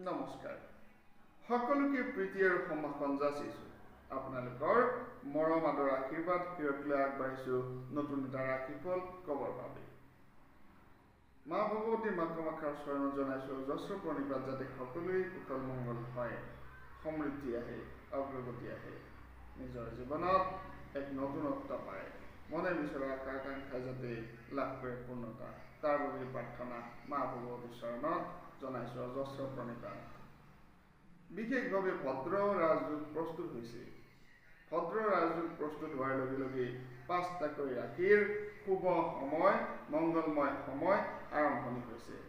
নমস্কাৰ সকলোকে প্ৰীতি আৰু সম্ভাষণ যাচিছোঁ আপোনালোকৰ মৰম আদৰ আশীৰ্বাদ হিৰকলৈ আগবাঢ়িছোঁ নতুন এটা ৰাশিফল কবৰ বাবে মা ভগৱতী মা কামাখ্যাৰ চৰণত জনাইছোঁ অজস্ৰ প্ৰণিপাত যাতে সকলোৱে কুশল মংগল হয় সমৃদ্ধি আহে অগ্ৰগতি আহে নিজৰ জীৱনত এক নতুনত্ব পায় মনে বিচৰা আকাংক্ষা যাতে লাভ কৰে পূৰ্ণতা তাৰ বাবে প্ৰাৰ্থনা মা ভগৱতীৰ চৰণত জনাইছোঁ অজস্ৰ প্ৰণিপাত বিশেষভাৱে ভদ্ৰ ৰাজযোগ প্ৰস্তুত হৈছে ভদ্ৰ ৰাজযোগ প্ৰস্তুত হোৱাৰ লগে লগে পাঁচটাকৈ ৰাশিৰ শুভ সময় মংগলময় সময় আৰম্ভণি হৈছে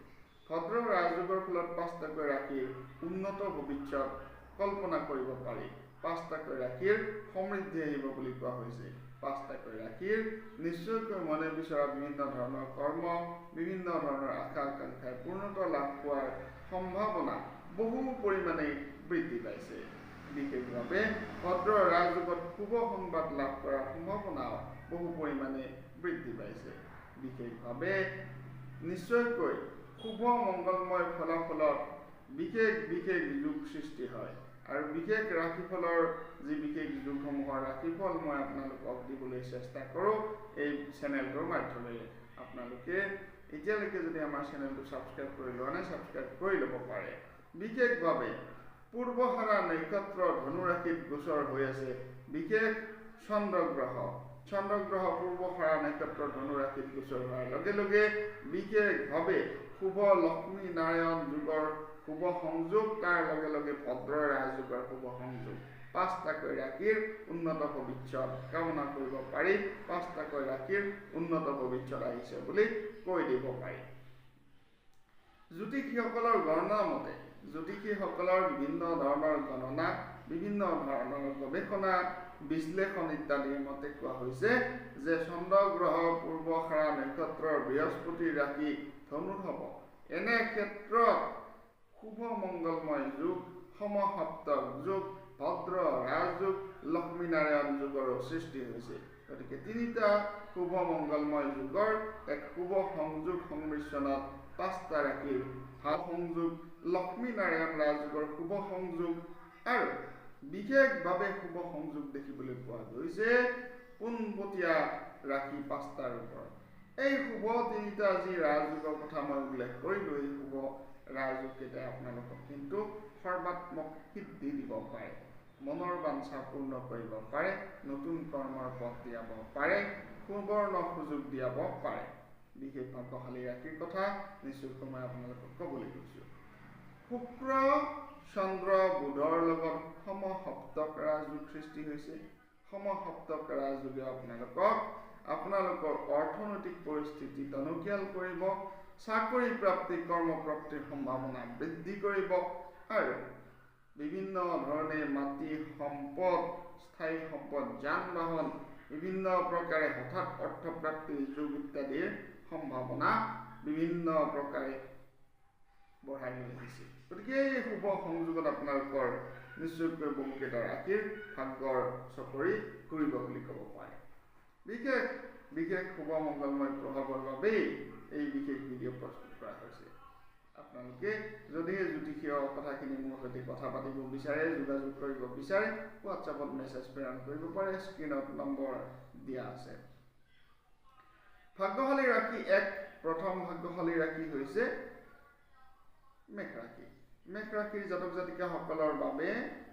ভদ্ৰ ৰাজযোগৰ ফলত পাঁচটাকৈ ৰাশিৰ উন্নত ভৱিষ্যত কল্পনা কৰিব পাৰি পাঁচটাকৈ ৰাশিৰ সমৃদ্ধি আহিব বুলি কোৱা হৈছে পাঁচটাকৈ ৰাশিৰ নিশ্চয়কৈ মনে বিচৰা বিভিন্ন ধৰণৰ কৰ্ম বিভিন্ন ধৰণৰ আশা আকাংক্ষাই পূৰ্ণতা লাভ হোৱাৰ সম্ভাৱনা বহু পৰিমাণে বৃদ্ধি পাইছে বিশেষভাৱে ভদ্ৰ ৰাজযোগত শুভ সংবাদ লাভ কৰাৰ সম্ভাৱনাও বহু পৰিমাণে বৃদ্ধি পাইছে বিশেষভাৱে নিশ্চয়কৈ শুভ মংগলময় ফলাফলত বিশেষ যোগ সৃষ্টি হয় আৰু বিশেষ ৰাশিফলৰ যি বিশেষ যোগসমূহৰ ৰাশিফল মই আপোনালোকক দিবলৈ চেষ্টা কৰোঁ এই চেনেলটোৰ মাধ্যমেৰে আপোনালোকে এতিয়ালৈকে যদি আমাৰ চেনেলটো ছাবস্ক্ৰাইব কৰি লোৱা নাই ছাবস্ক্ৰাইব কৰি ল'ব পাৰে বিশেষভাৱে পূৰ্বহাৰা নক্ষত্ৰ ধনু ৰাশিত গোচৰ হৈ আছে বিশেষ চন্দ্ৰগ্ৰহ পূৰ্বহাৰা নক্ষত্ৰ ধনু ৰাশিত গোচৰ হোৱাৰ লগে লগে বিশেষভাৱে শুভ লক্ষ্মী নাৰায়ণ যুগৰ শুভ সংযোগ তাৰ লগে লগে ভদ্ৰ ৰাজযোগৰ শুভ সংযোগ পাঁচটাকৈ ৰাশিৰ উন্নত ভৱিষ্যত কামনা কৰিব পাৰি পাঁচটাকৈ ৰাশিৰ উন্নত ভৱিষ্যত আহিছে বুলি কৈ দিব পাৰি জ্যোতিষীসকলৰ গণনা মতে জ্যোতিষীসকলৰ বিভিন্ন ধৰণৰ গণনা বিভিন্ন ধৰণৰ গৱেষণা বিশ্লেষণ ইত্যাদিৰ মতে কোৱা হৈছে যে চন্দ্ৰগ্ৰহ পূৰ্বহাৰা নক্ষত্ৰৰ বৃহস্পতিৰ ৰাশি ধনুত হ'ব এনে ক্ষেত্ৰত শুভ মংগলময় যুগ সমসপ্তক যুগ ভদ্ৰ ৰাজযোগ লক্ষ্মীনাৰায়ণ যুগৰো সৃষ্টি হৈছে গতিকে তিনিটা শুভ মংগলময় যুগৰ এক শুভ সংযোগ সংমিশ্ৰণত পাঁচটা ৰাশিৰ ভাল সংযোগ লক্ষ্মীনাৰায়ণ ৰাজযোগৰ শুভ সংযোগ আৰু বিশেষভাৱে শুভ সংযোগ দেখিবলৈ পোৱা গৈছে পোনপটীয়া ৰাশি পাঁচটাৰ ওপৰত এই শুভ তিনিটা যি ৰাজযোগৰ কথা মই উল্লেখ কৰিলোঁ এই শুভ ৰাজযোগকেইটাই আপোনালোকক কিন্তু সৰ্বাত্মক সিদ্ধি দিব পাৰে মনৰ বাঞ্ছা পূৰ্ণ কৰিব পাৰে নতুন কৰ্মৰ পথ দিয়াব পাৰে সুবৰ্ণ সুযোগ দিয়াব পাৰে বিশেষ ভাগ্যশালী ৰাশিৰ কথা নিশ্চয়কৈ মই আপোনালোকক ক'বলৈ গৈছোঁ শুক্ৰ চন্দ্ৰ বুধৰ লগত সমসপ্তক ৰাজযোগ সৃষ্টি হৈছে সমসপ্তক ৰাজযোগে আপোনালোকৰ অৰ্থনৈতিক পৰিস্থিতি টনকিয়াল কৰিব চাকৰি প্ৰাপ্তি কৰ্মপ্ৰাপ্তিৰ সম্ভাৱনা বৃদ্ধি কৰিব আৰু বিভিন্ন ধৰণে মাটি সম্পদ স্থায়ী সম্পদ যান বাহন বিভিন্ন প্ৰকাৰে হঠাৎ অৰ্থপ্ৰাপ্তিৰ যোগ ইত্যাদিৰ সম্ভাৱনা বিভিন্ন প্ৰকাৰে বঢ়াই লৈ আহিছে গতিকে এই শুভ সংযোগত আপোনালোকৰ নিশ্চয়কৈ বহুকেইটা ৰাশিৰ ভাগ্যৰ চকৰি ঘূৰিব বুলি ক'ব পাৰে বিশেষ শুভ মংগলময় প্ৰভাৱৰ বাবেই এই বিশেষ ভিডিঅ' প্ৰস্তুত কৰা হৈছে আপোনালোকে যদিহে জ্যোতিষীয় কথাখিনি মোৰ সৈতে কথা পাতিব বিচাৰে যোগাযোগ কৰিব বিচাৰে হোৱাটছআপত মেছেজ প্ৰেৰণ কৰিব পাৰে স্ক্ৰীণত নম্বৰ দিয়া আছে ভাগ্যশালী ৰাশি প্ৰথম ভাগ্যশালী ৰাশি হৈছে মেষ ৰাশিৰ জাতক জাতিকাসকলৰ বাবে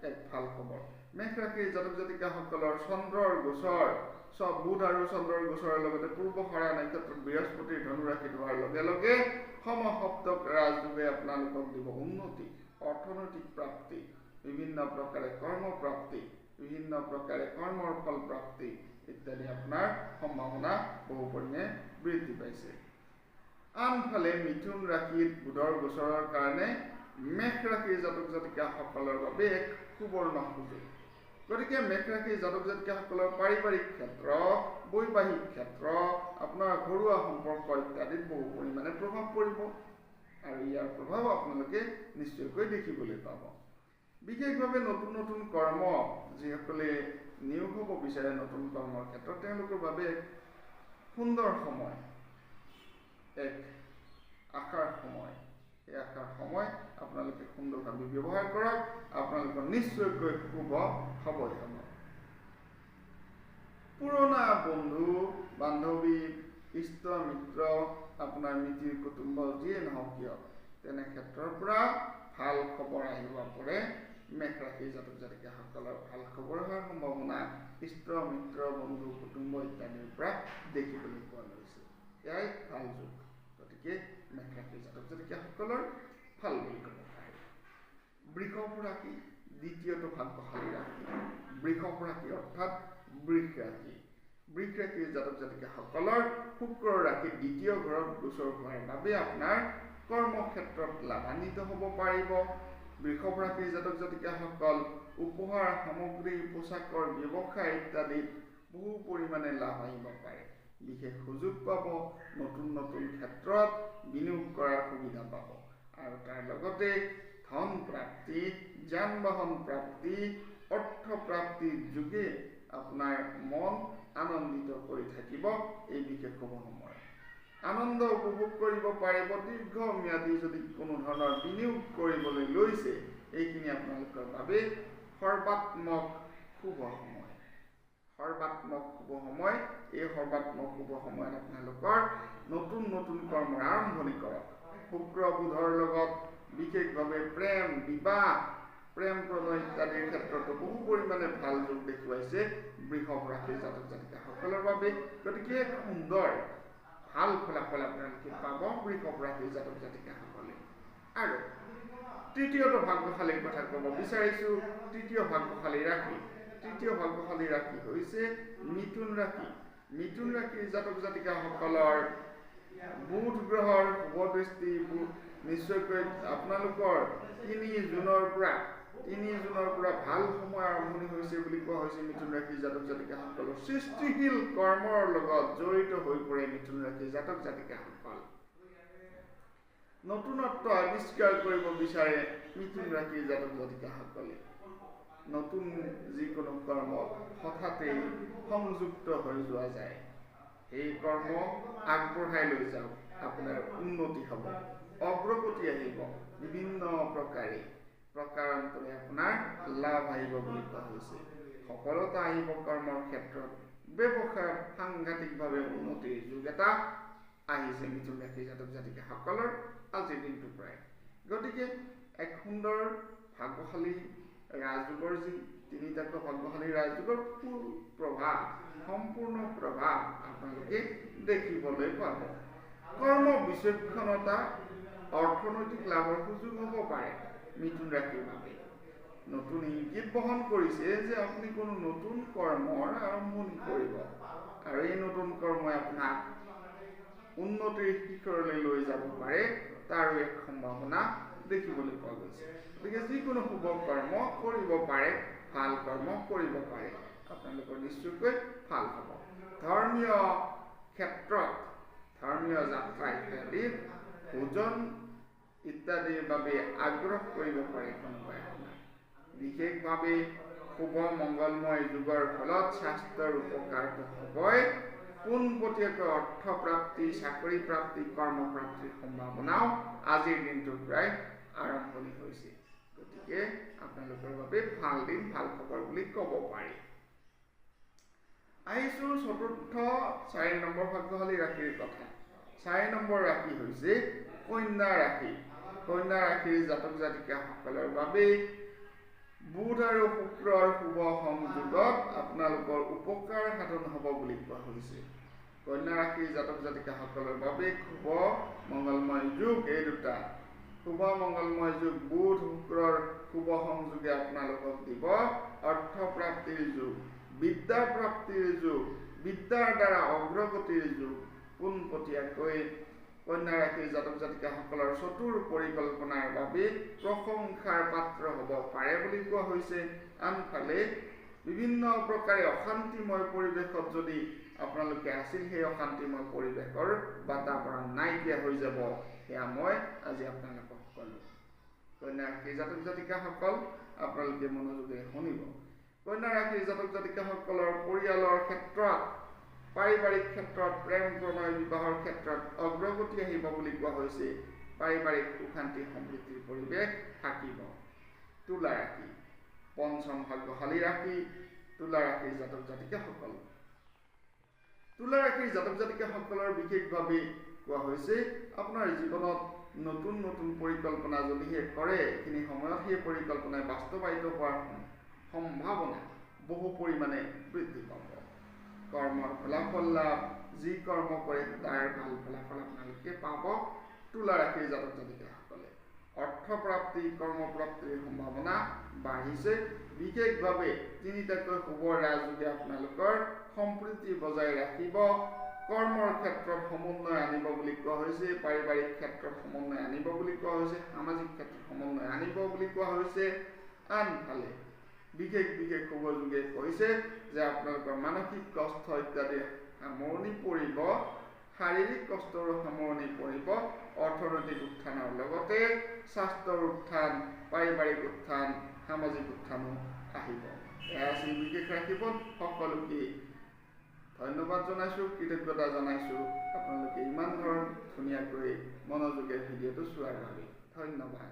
এক ভাল খবৰ মেষ ৰাশিৰ জাতক জাতিকাসকলৰ চন্দ্ৰৰ গোচৰ বুধ আৰু চন্দ্ৰৰ গোচৰৰ লগতে পূৰ্বহাৰা নক্ষত্ৰত বৃহস্পতিৰ ধনু ৰাশিত হোৱাৰ লগে লগে সমসপ্তক ৰাজযোগে আপোনালোকক দিব উন্নতি অৰ্থনৈতিক প্ৰাপ্তি বিভিন্ন প্ৰকাৰে কৰ্ম প্ৰাপ্তি বিভিন্ন প্ৰকাৰে কৰ্মৰ ফল প্ৰাপ্তি ইত্যাদি আপোনাৰ সম্ভাৱনা বহু পৰিমাণে বৃদ্ধি পাইছে আনফালে মিথুন ৰাশিত বুধৰ গোচৰৰ কাৰণে মেষ ৰাশিৰ জাতক জাতিকাসকলৰ বাবে এক সুবৰ্ণ সুযোগ গতিকে মেষ ৰাশিৰ জাতক জাতিকাসকলৰ পাৰিবাৰিক ক্ষেত্ৰ বৈবাহিক ক্ষেত্ৰ আপোনাৰ ঘৰুৱা সম্পৰ্ক ইত্যাদিত বহু পৰিমাণে প্ৰভাৱ পৰিব আৰু ইয়াৰ প্ৰভাৱ আপোনালোকে নিশ্চয়কৈ দেখিবলৈ পাব বিশেষভাৱে নতুন কৰ্ম যিসকলে নিয়োগ হ'ব বিচাৰে নতুন কৰ্মৰ ক্ষেত্ৰত তেওঁলোকৰ বাবে সুন্দৰ সময় এক আশাৰ সময় এই আশাৰ সময় আপোনালোকে সুন্দৰভাৱে ভাবি ব্যৱহাৰ কৰক আপোনালোকৰ নিশ্চয়কৈ শুভ হ'বই হ'ব পুৰণা বন্ধু বান্ধৱী ইষ্ট মিত্ৰ আপোনাৰ মিতিৰ কুটুম্ব যিয়ে নহওক কিয় তেনে ক্ষেত্ৰৰ পৰা ভাল খবৰ আহিব পাৰে মেষ ৰাশিৰ জাতক জাতিকাসকলৰ ভাল খবৰ হোৱাৰ সম্ভাৱনা ইষ্ট মিত্ৰ বন্ধু কুটুম্ব ইত্যাদিৰ পৰা দেখিবলৈ পোৱা গৈছে এয়াই ভাল যুগ গতিকে মেষ ৰাশিৰ জাতক জাতিকাসকলৰ ভাল বুলি ক'ব পাৰি বৃষভ ৰাশি দ্বিতীয়টো ভাগ্যশালী ৰাশি বৃষভ ৰাশি অৰ্থাৎ বৃষ ৰাশিৰ জাতক জাতিকাসকলৰ শুক্ৰৰ ৰাশি দ্বিতীয় ঘৰত গোচৰ হোৱাৰ বাবে আপোনাৰ কৰ্মক্ষেত্ৰত লাভান্বিত হ'ব পাৰিব বৃষভ ৰাশিৰ জাতক জাতিকাসকল উপহাৰ সামগ্ৰী পোচাকৰ ব্যৱসায় ইত্যাদিত বহু পৰিমাণে লাভ আহিব পাৰে বিশেষ সুযোগ পাব নতুন ক্ষেত্ৰত বিনিয়োগ কৰাৰ সুবিধা পাব আৰু তাৰ লগতে ধন প্ৰাপ্তি যান বাহন প্ৰাপ্তি অৰ্থ প্ৰাপ্তিৰ যোগে আপোনাৰ মন আনন্দিত কৰি থাকিব এই বিশেষ শুভ সময় আনন্দ উপভোগ কৰিব পাৰিব দীৰ্ঘম্যাদী যদি কোনো ধৰণৰ বিনিয়োগ কৰিবলৈ লৈছে এইখিনি আপোনালোকৰ বাবে সৰ্বাত্মক শুভ সময় এই সৰ্বাত্মক শুভ সময়ত আপোনালোকৰ নতুন কৰ্মৰ আৰম্ভণি কৰক শুক্ৰ বুধৰ লগত বিশেষভাৱে প্ৰেম বিবাহ প্ৰেম প্ৰণয় ইত্যাদিৰ ক্ষেত্ৰতো বহু পৰিমাণে ভাল যোগ দেখুৱাইছে বৃষভ ৰাশিৰ জাতক জাতিকাসকলৰ বাবে গতিকে এক সুন্দৰ ভাল ফলাফল আপোনালোকে পাব বৃষভ ৰাশিৰ জাতক জাতিকাসকলে আৰু তৃতীয়টো ভাগ্যশালীৰ কথা ক'ব বিচাৰিছোঁ তৃতীয় ভাগ্যশালী ৰাশি হৈছে মিথুন ৰাশিৰ জাতক জাতিকাসকলৰ বুধ গ্ৰহৰ শুভ দৃষ্টি নিশ্চয়কৈ আপোনালোকৰ 3 জুনৰ পৰা ভাল সময় আৰম্ভণি হৈছে বুলি কোৱা হৈছে মিথুন ৰাশিৰ জাতক জাতিকাসকলৰ সৃষ্টিশীল কৰ্মৰ লগত জড়িত হৈ পৰে মিথুন ৰাশিৰ জাতক জাতিকাসকল নতুনত্ব আৱিষ্কাৰ কৰিব বিচাৰে মিথুন ৰাশিৰ জাতক জাতিকাসকলে নতুন যিকোনো কৰ্ম হঠাতেই সংযুক্ত হৈ যোৱা যায় এই কৰ্ম আগবঢ়াই লৈ যাওক আপোনাৰ উন্নতি হ'ব অগ্ৰগতি আহিব বিভিন্ন প্ৰকাৰান্তৰে আপোনাৰ লাভ আহিব বুলি কোৱা হৈছে সফলতা আহিব কৰ্মৰ ক্ষেত্ৰত ব্যৱসায়ত সাংঘাতিকভাৱে উন্নতিৰ যুগ এটা আহিছে মিথুন ৰাশিৰ জাতক জাতিকাসকলৰ আজিৰ দিনটো প্ৰায় গতিকে এক সুন্দৰ ভাগ্যশালী ৰাজযোগৰ যি তিনিটাকৈ ভাগ্যশালী ৰাজযোগৰ সম্পূৰ্ণ প্ৰভাৱ আপোনালোকে দেখিবলৈ পাব কৰ্ম বিচক্ষণতা অৰ্থনৈতিক লাভৰ সুযোগ হ'ব পাৰে মিথুন ৰাশিৰ বাবে নতুন ইংগিত বহন কৰিছে যে আপুনি কোনো নতুন কৰ্মৰ আৰম্ভণি কৰিব আৰু এই নতুন কৰ্মই আপোনাক উন্নতিৰ শিখৰলৈ লৈ যাব পাৰে তাৰো এক সম্ভাৱনা দেখিবলৈ পোৱা গৈছে গতিকে যিকোনো শুভ কৰ্ম কৰিব পাৰে ভাল কৰ্ম কৰিব পাৰে আপোনালোকৰ নিশ্চয়কৈ ভাল হ'ব ধৰ্মীয় ক্ষেত্ৰত ধৰ্মীয় যাত্ৰা ইত্যাদিত ভোজন ইত্যাদিৰ বাবে আগ্ৰহ কৰিব পাৰে কোনোবাই বিশেষভাৱে শুভ মংগলময় যুগৰ ফলত স্বাস্থ্যৰ উপকাৰটো হ'বই পোনপটীয়াকৈ অৰ্থ প্ৰাপ্তি চাকৰি প্ৰাপ্তি কৰ্ম প্ৰাপ্তিৰ সম্ভাৱনাও আজিৰ দিনটোৰ প্ৰায় আৰম্ভণি হৈছে গতিকে আপোনালোকৰ বাবে ভাল দিন ভাল খবৰ বুলি ক'ব পাৰি আহিছোঁ চতুৰ্থ 4 নম্বৰ ভাগ্যশালী ৰাশিৰ কথা 4 নম্বৰ ৰাশি হৈছে কন্যা ৰাশিৰ জাতক জাতিকাসকলৰ বাবে বুধ আৰু শুক্ৰৰ শুভ সংযোগত আপোনালোকৰ উপকাৰ সাধন হ'ব বুলি কোৱা হৈছে কন্যা ৰাশিৰ জাতক জাতিকাসকলৰ বাবে শুভ মংগলময় যুগ এই দুটা শুভ মংগলময় যুগ বুধ শুক্ৰৰ শুভ সংযোগে আপোনালোকক দিব অৰ্থ প্ৰাপ্তিৰ যুগ বিদ্যা প্ৰাপ্তিৰ যুগ বিদ্যাৰ দ্বাৰা অগ্ৰগতিৰ যুগ পোনপটীয়াকৈ কন্যা ৰাশিৰ জাতক জাতিকাসকলৰ চতুৰ পৰিকল্পনাৰ বাবে প্ৰশংসাৰ পাত্ৰ হ'ব পাৰে বুলি কোৱা হৈছে আনফালে বিভিন্ন প্ৰকাৰে অশান্তিময় পৰিৱেশত যদি আপোনালোকে আছিল সেই অশান্তিময় পৰিৱেশৰ বাতাবৰণ নাইকিয়া হৈ যাব সেয়া মই আজি আপোনালোকক ক'লো কন্যা ৰাশিৰ জাতক জাতিকাসকল আপোনালোকে মনোযোগেৰে শুনিব কন্যা ৰাশিৰ জাতক জাতিকাসকলৰ পৰিয়ালৰ ক্ষেত্ৰত পাৰিবাৰিক ক্ষেত্ৰত প্ৰেম প্ৰণয় বিবাহৰ ক্ষেত্ৰত অগ্ৰগতি আহিব বুলি কোৱা হৈছে পাৰিবাৰিক সুখ শান্তি সমৃদ্ধিৰ পৰিৱেশ থাকিব তুলা ৰাশি পঞ্চম ভাগ্যশালী ৰাশি তুলা ৰাশিৰ জাতক জাতিকাসকল। তুলা ৰাশিৰ জাতক জাতিকাসকলৰ বিশেষভাৱে কোৱা হৈছে আপোনাৰ জীৱনত নতুন নতুন পৰিকল্পনা যদিহে কৰে এইখিনি সময়ত সেই পৰিকল্পনাই বাস্তৱায়িত হোৱাৰ সম্ভাৱনা বহু পৰিমাণে বৃদ্ধি পাব। কৰ্মৰ ফলাফল লাভ, যি কৰ্ম কৰে তাৰ ভাল ফলাফল আপোনালোকে পাব। তুলা ৰাশিৰ জাতক জাতিকাসকলে অৰ্থপ্ৰাপ্তি কৰ্মপ্ৰাপ্তিৰ সম্ভাৱনা বাঢ়িছে। বিশেষভাৱে তিনিটাকৈ শুভ ৰাজযোগে আপোনালোকৰ সম্প্ৰীতি বজাই ৰাখিব। কৰ্মৰ ক্ষেত্ৰত সমন্বয় আনিব বুলি কোৱা হৈছে, পাৰিবাৰিক ক্ষেত্ৰত সমন্বয় আনিব বুলি কোৱা হৈছে, সামাজিক ক্ষেত্ৰত সমন্বয় আনিব বুলি কোৱা হৈছে। আনফালে বিশেষ শুভ যোগে কৈছে যে আপোনালোকৰ মানসিক কষ্ট ইত্যাদিৰ সামৰণি পৰিব, শাৰীৰিক কষ্টৰো সামৰণি পৰিব, অৰ্থনৈতিক উত্থানৰ লগতে স্বাস্থ্যৰ উত্থান, পাৰিবাৰিক উত্থান, সামাজিক উত্থানো আহিব। এয়া আছিল বিশেষ ৰাশিফল। সকলোকে ধন্যবাদ জনাইছোঁ, কৃতজ্ঞতা জনাইছোঁ আপোনালোকে ইমান ধৰণৰ ধুনীয়াকৈ মনোযোগে ভিডিঅ'টো চোৱাৰ বাবে। ধন্যবাদ।